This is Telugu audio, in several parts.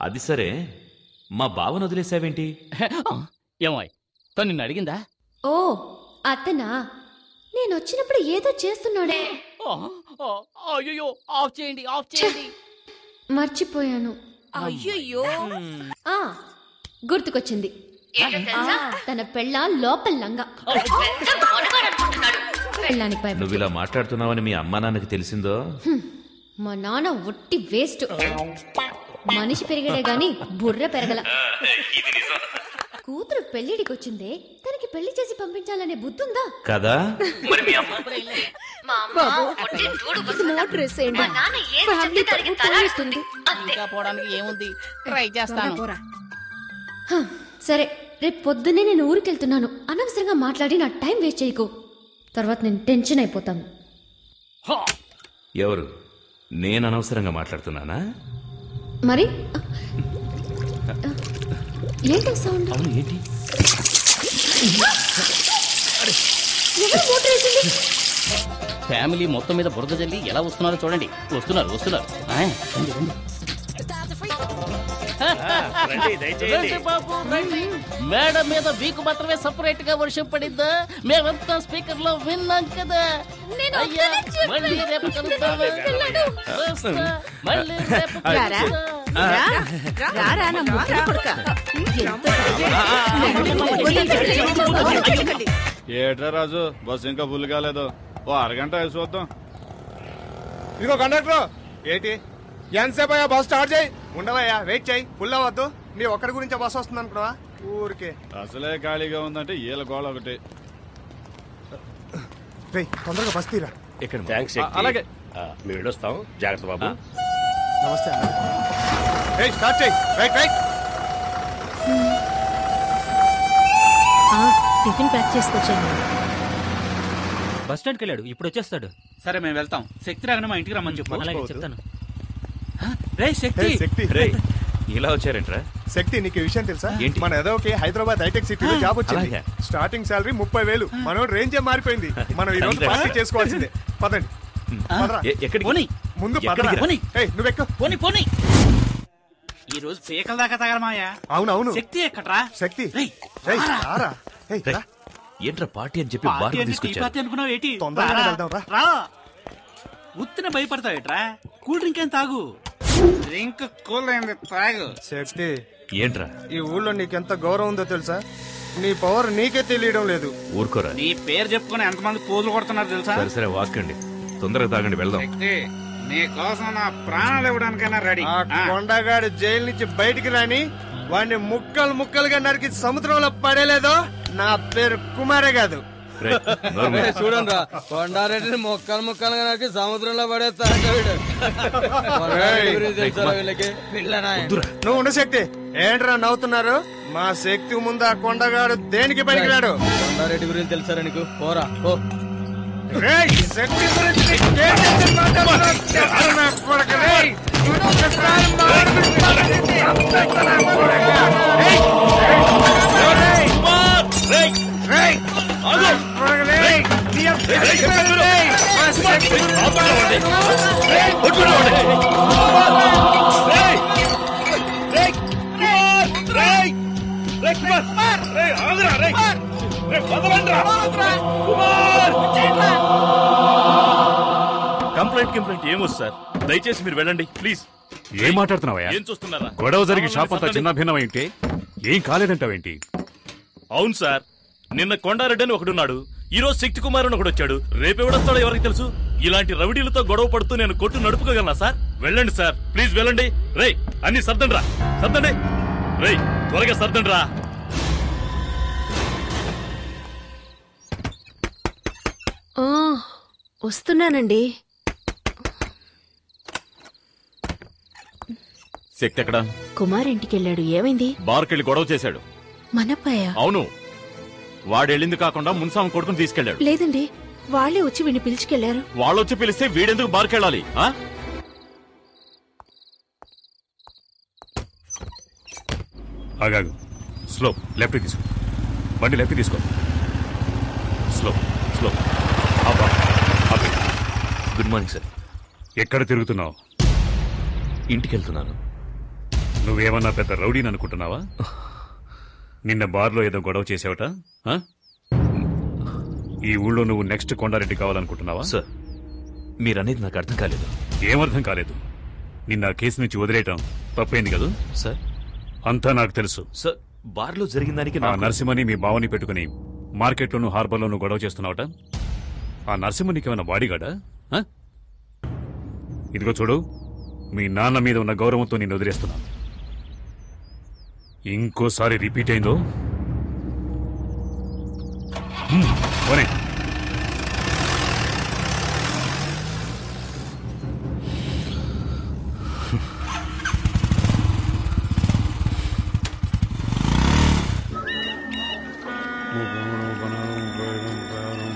అది సరే, మా బావను వదిలేసావేంటి? ఏమాయ్, తను నిన్ను అడిగిందా? ఓ అతనా, నేను వచ్చినప్పుడు ఏదో చేస్తున్నాడే. అయ్యో, ఆఫ్ చేయండి, ఆఫ్ చేయండి. మర్చిపోయాను. అయ్యో, గుర్తుకొచ్చింది. తన పెళ్ళాం లోపల లంగా. నువ్వు ఇలా మాట్లాడుతున్నావని మీ అమ్మా నాన్నకి తెలిసిందో? మా నాన్న ఒట్టి వేస్ట్. మనిషి పెరిగడే గాని బుర్ర పెరగల. కూతురు పెళ్లిడికి వచ్చిందే, తనకి పెళ్లి చేసి పంపించాలనే బుద్ధుందా కదా? ఇంకా పోవడానికి ఏముంది, ట్రై చేస్తాను. సరే, రేపు పొద్దున్నే నేను ఊరికెళ్తున్నాను. అనవసరంగా మాట్లాడి నా టైం వేస్ట్ చేయకు, తర్వాత నేను టెన్షన్ అయిపోతాను. ఎవరు? నేను అనవసరంగా మాట్లాడుతున్నానా? మరి ఏంటి సౌండ్? అవును, ఏంటి? ఫ్యామిలీ మొత్తం మీద బురద జల్లి ఎలా వస్తున్నారో చూడండి. వస్తున్నారు వస్తున్నారు. మేడం మీద వీకు మాత్రమే సపరేట్ గా వర్షం పడిందా? మేమంతా స్పీకర్ లో విన్నాం కదా. అయ్యా, మళ్ళీ రేపు కలుద్దాం. మళ్ళీ రేపు ఏట్రా రాజు, బస్సు ఇంకా ఫుల్ కాలేదు. ఓ అరగంట వేసి చూద్దాం. ఇదిగో కండక్టర్, ఏంటి ఎంతసేపు అయ్యా? బస్ స్టార్ట్ చేయి. ఉండవయ్యా, వెయిట్ చేయి. ఫుల్ అవ్వద్దు. నీ ఒక్కడి గురించి బస్సు వస్తుంది అనుకున్నావా? ఊరికే అసలే ఖాళీగా ఉందంటే ఈల గోళ ఒకటి. తొందరగా బస్ తీరా. అలాగే మేము వెళ్ళొస్తాం. జాగ్రత్త బాబు. నమస్తే. స్టార్ట్ చేయి. Right right. టిఫిన్ ప్యాక్ చేసుకొచ్చాను. బస్ స్టాండ్కి వెళ్ళాడు, ఇప్పుడు వచ్చేస్తాడు. సరే, మేము వెళ్తాం. శక్తి రాగానే మా ఇంటికి రమ్మని చెప్పు. అలాగే చెప్తాను. శక్తి ఇలా వచ్చారేంట్రా? శక్తి, నీకు విషయం తెలుసా? ఏంటి? మన ఎదోకి హైదరాబాద్ హైటెక్ సిటీలో జాబ్ వచ్చింది. Starting salary 30,000. మనం రేంజే మారిపోయింది. మనం ఈ రోజు పార్టీ చేసుకోవాల్సిందే. పదండి. ముందు నువ్వెక్క. ఈ రోజు పీకల దాకా తగలమాయా. అవునవును. శక్తి ఎక్కడ్రా? శక్తి ఏంట్రా పార్టీ అని చెప్పి అనుకున్నావు ఏంటి? తొందరగా వెళ్దాం రా. ఉత్తిన భయపడతావేట్రా? కూల్ డ్రింక్ ఏం తాగు. డ్రింక్ కూల్ అయింది, తాగు. శక్తి, ఏంట్రా ఈ ఊళ్ళో నీకెంత గౌరవం ఉందో తెలుసా? నీ పవర్ నీకే తెలియడం లేదు. ఊరుకోరా. నీ పేరు చెప్పుకుని ఎంతమంది పోజులు కొడుతున్నారు తెలుసా? సరే సరే, వాక్కండి. తొందరగా తాగండి, వెళ్దాం. నీ కోసం నా ప్రాణాలు ఇవ్వడానికైనా రెడీ. ఆ కొండగాడు జైలు నుంచి బయటికి రాని వాడిని ముక్కలు ముక్కలుగా నరికి సముద్రంలో పడేలేదో నా పేరు కుమారే కాదు. చూడండి రా, కొండారెడ్డిని ముక్కలు ముక్కలుగా నరికి సముద్రంలో పడేస్తాడు. నువ్వు ఉండు శక్తి. ఏంట్రా నవ్వుతున్నారు? మా శక్తి ముందు ఆ కొండగాడు దేనికి పనికిరాడు. కొండారెడ్డి గురించి తెలుసారా నీకు? పోరా పో. శక్తి గురించి కంప్లైంట్ ఏమో సార్, దయచేసి మీరు వెళ్ళండి ప్లీజ్. ఏం మాట్లాడుతున్నావా? ఏం చూస్తున్నారా? గొడవ జరిగి షాప్ అంతా చిన్న భిన్నం ఏంటి? ఏం కాలేదంటావేంటి? అవును సార్, నిన్న కొండారెడ్డి అని ఒకడున్నాడు, ఈ రోజు శక్తి కుమార్ అని ఒకడు వచ్చాడు. రేపెవడొస్తాడో ఎవరికి తెలుసు? ఇలాంటి రవిడీలతో గొడవ పడుతూ నేను కొట్టు నడుపుకోగలనా సార్? వెళ్ళండి సార్, ప్లీజ్ వెళ్ళండి. రేయ్, అన్ని సర్దండి రా, సర్దండి. రేయ్, త్వరగా సర్దండి రా. వస్తున్నానండి. శక్తి ఎక్కడా? కుమార్ ఇంటికి వెళ్ళాడు. ఏమైంది? బార్కెళ్ళి గొడవ చేశాడు. మనప్పయ్య? అవును, వాడెళ్ళింది కాకుండా మున్సాం కొడుకుని తీసుకెళ్లాడు. లేదండి, వాళ్ళే వచ్చి వీడిని పిలుచుకెళ్లారు. వాళ్ళొచ్చి పిలిస్తే వీడెందుకు బార్కెళ్ళాలి? ఆగాగు. స్లో, లెఫ్ట్ తీసుకో. బండి లెఫ్ట్ తీసుకో. Slow slow. Good morning sir. ఎక్కడ తిరుగుతున్నావు? ఇంటికి వెళ్తున్నాను. నువ్వేమన్నా పెద్ద రౌడీని అనుకుంటున్నావా? నిన్న బార్లో ఏదో గొడవ చేసావట. ఈ ఊళ్ళో నువ్వు నెక్స్ట్ కొండారెడ్డి కావాలనుకుంటున్నావా? సార్, మీరనేది నాకు అర్థం కాలేదు. ఏమర్థం కాలేదు? నిన్న కేసు నుంచి వదిలేయటం తప్పైంది కదా సార్? అంతా నాకు తెలుసు సార్. బార్లో జరిగిన దానికి ఆ నరసింహని మీ బావని పెట్టుకుని మార్కెట్లోను హార్బర్లోను గొడవ చేస్తున్నావట. ఆ నరసింహనికి ఏమైనా బాడీగాడా? ఇదిగో చూడు, మీ నాన్న మీద ఉన్న గౌరవంతో నేను వదిలేస్తున్నాను. ఇంకోసారి రిపీట్ అయిందో పోనీ.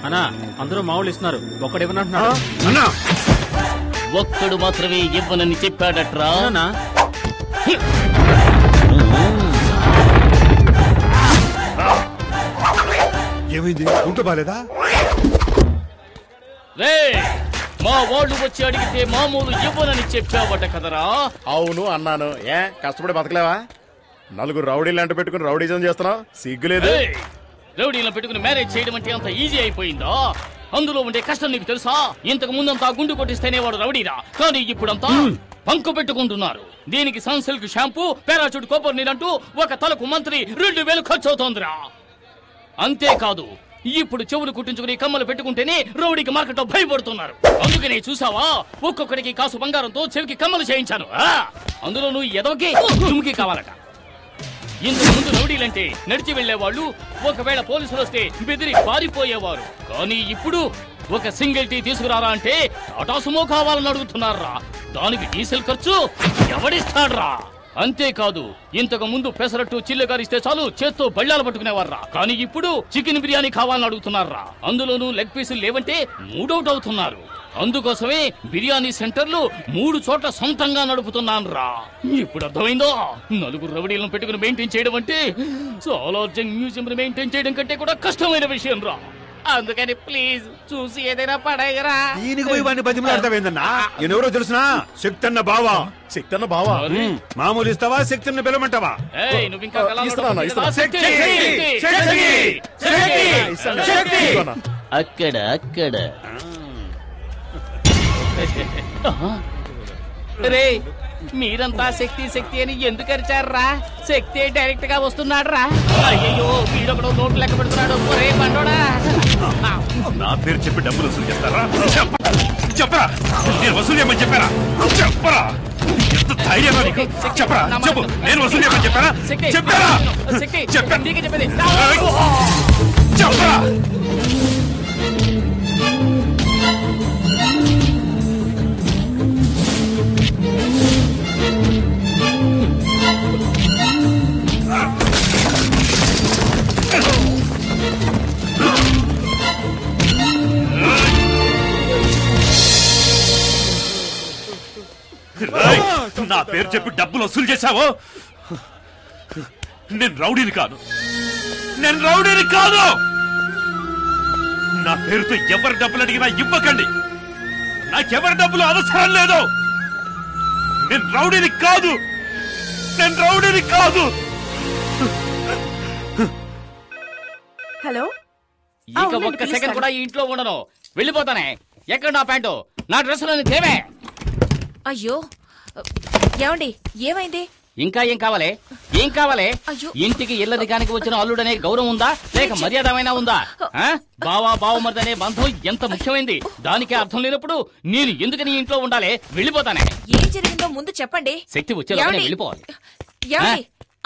అన్నా, అందరూ మామూలు ఇస్తున్నారు, ఒక్కడు ఇవ్వనంటున్నాడు. ఒక్కడు మాత్రమే ఇవ్వనని చెప్పాడట్రా. ఏమైంది? ఉంటూ బాలేదా? రే, మా వాళ్ళు వచ్చి అడిగితే మామూలు ఇవ్వనని చెప్పావట కదరా? అవును అన్నాను. కష్టపడి బతకలేవా? నలుగురు రౌడీలు అంట పెట్టుకుని రౌడీజం చేస్తున్నావు, సిగ్గులేదు? రౌడీలను పెట్టుకుని మ్యారేజ్ చేయడం అంటే అంత ఈజీ అయిపోయిందా? అందులో ఉండే కష్టం నీకు తెలుసా? ఇంతకు ముందంతా గుండు కొట్టిస్తేనే వాడు రౌడీరా, కానీ ఇప్పుడంతా పంకు పెట్టుకుంటున్నారు. దీనికి సన్సిల్క్ షాంపూ, పారాచూట్ కొబ్బరి నీరంటూ ఒక తలకు మంత్రి 2000 ఖర్చు అవుతోందిరా. అంతేకాదు, ఇప్పుడు చెవులు కుట్టించుకుని కమ్మలు పెట్టుకుంటేనే రౌడీకి మార్కెట్లో భయపడుతున్నారు. అందుకనే చూసావా, ఒక్కొక్కడికి కాసు బంగారంతో చెవికి కమ్మలు చేయించాను. అందులో నువ్వు ఎదవకి తుమ్కి కావాలట. ఇంతకు ముందు రౌడీలంటే నడిచి వెళ్లేవాళ్ళు, ఒకవేళ పోలీసులు వస్తే బెదిరి పారిపోయేవారు. కానీ ఇప్పుడు ఒక సింగిల్ టీ తీసుకురారా అంటే టాటా సుమో కావాలని అడుగుతున్నారా. దానికి డీజిల్ ఖర్చు ఎవడిస్తాడ్రా? అంతేకాదు, ఇంతకు ముందు పెసరట్టు చిల్లగారిస్తే చాలు చేత్తో బళ్ళాలు పట్టుకునేవారా. కానీ ఇప్పుడు చికెన్ బిర్యానీ కావాలని అడుగుతున్నారా. అందులోనూ లెగ్ పీసులు లేవంటే మూడౌట్ అవుతున్నారు. అందుకోసమే బిర్యానీ సెంటర్లు 3 చోట్ల సొంతంగా నడుపుతున్నాను. ఇప్పుడు అర్థమైందో? నలుగురు రౌడీలను పెట్టుకుని మెయింటైన్ చేయడం అంటే సాలార్జంగ్ మ్యూజియం మెయింటైన్ చేయడం కంటే కూడా కష్టమైన విషయం రా. అందుకని ప్లీజ్ చూసి ఏదైనా పడేయరా. దీనికి పోయి వాడిని బతిమలాడతావేందన్నా? ఎవరో తెలుసునా? శక్తన్న బావా. శక్తన్న బావా? మామూలు ఇస్తావా? శక్తిని పిలవమంటావా? నువ్వు ఇంకా అక్కడ అక్కడ రే, మీరంతా శక్తి శక్తి అని ఎందుకు అరిచారా? శక్తి డైరెక్ట్ గా వస్తున్నాడు రా. అయ్యో, వీడొకడు నోట్లు లెక్క పెడుతున్నాడు. రే బండోడా, నా పేరు చెప్పి డబ్బులు వసూలు చేస్తారా? చెప్పరా, నేను వసూలు చేయమని చెప్పారా? చెప్పరా, ఎంత ధైర్యంగా నీకు? చెప్పరా, చెప్పు, నేను వసూలు చేయమని చెప్పారా? చెప్పారా? చెప్పండి. చెప్పరా. నా పేరు చెప్పి డబ్బులు వసూలు చేశావో? నేను రౌడీని కాదు, నేను రౌడీని కాదు. నా పేరుతో ఎవరు డబ్బులు అడిగినా ఇవ్వకండి. నాకెవరి డబ్బులు అవసరం లేదు. నేను రౌడీని కాదు, నేను రౌడీని కాదు. హలో, ఇంకా ఒక్క సెకండ్ కూడా ఈ ఇంట్లో ఉండను. వెళ్ళిపోతానే. ఎక్కడ నా ప్యాంటు, నా డ్రెస్సులోని తేవే. అయ్యో, ఏమండి, ఏమైంది? ఇంకా ఏం కావాలి? ఏం కావాలి? ఇంటికి ఇల్లరికానికి వచ్చిన అల్లుడనే గౌరవం ఉందా, లేక మర్యాదమైనా ఉందా? బావా బావమర్దనే బంధం ఎంత ముఖ్యమైంది. దానికే అర్థం లేనప్పుడు నేను ఎందుకని ఇంట్లో ఉండాలి? వెళ్ళిపోతానే. ఏం జరిగిందో ముందు చెప్పండి. శక్తి వచ్చేలోనే వెళ్ళిపోవాలి.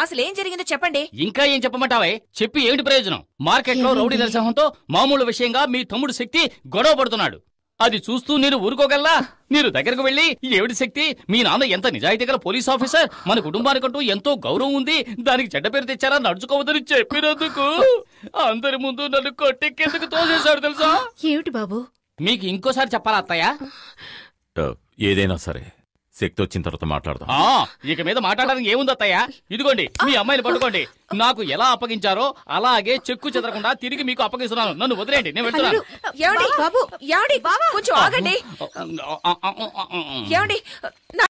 అసలు ఏం జరిగిందో చెప్పండి. ఇంకా ఏం చెప్పమంటావే? చెప్పి ఏమిటి ప్రయోజనం? మార్కెట్ లో రౌడీ నరసింహంతో మామూలు విషయంగా మీ తమ్ముడు శక్తి గొడవ పడుతున్నాడు. అది చూస్తూ నేను ఊరుకోగలనా? మీరు దగ్గరకు వెళ్లి, ఏమిటి శక్తి, మీ నాన్న ఎంత నిజాయితీ గల పోలీస్ ఆఫీసర్, మన కుటుంబానికంటూ ఎంతో గౌరవం ఉంది, దానికి చెడ్డ పేరు తెచ్చారా, నడుచుకోవద్దని చెప్పినందుకు అందరి ముందు నన్ను కొట్టి కిందకు తోసేశాడు తెలుసా? ఏమిటి బాబు? మీకు ఇంకోసారి చెప్పాలా అత్తయ్య? ఏదైనా సరే శక్తి వచ్చిన తర్వాత మాట్లాడదాం. ఇక మీద మాట్లాడడానికి ఏముంది అత్తయ్య? ఇదిగోండి మీ అమ్మాయిని పట్టుకోండి. నాకు ఎలా అప్పగించారో అలాగే చెక్కు చెదరకుండా తిరిగి మీకు అప్పగిస్తున్నాను. నన్ను వదిలేండి, నేను వెళ్తున్నాను. కొంచెం ఆగండి.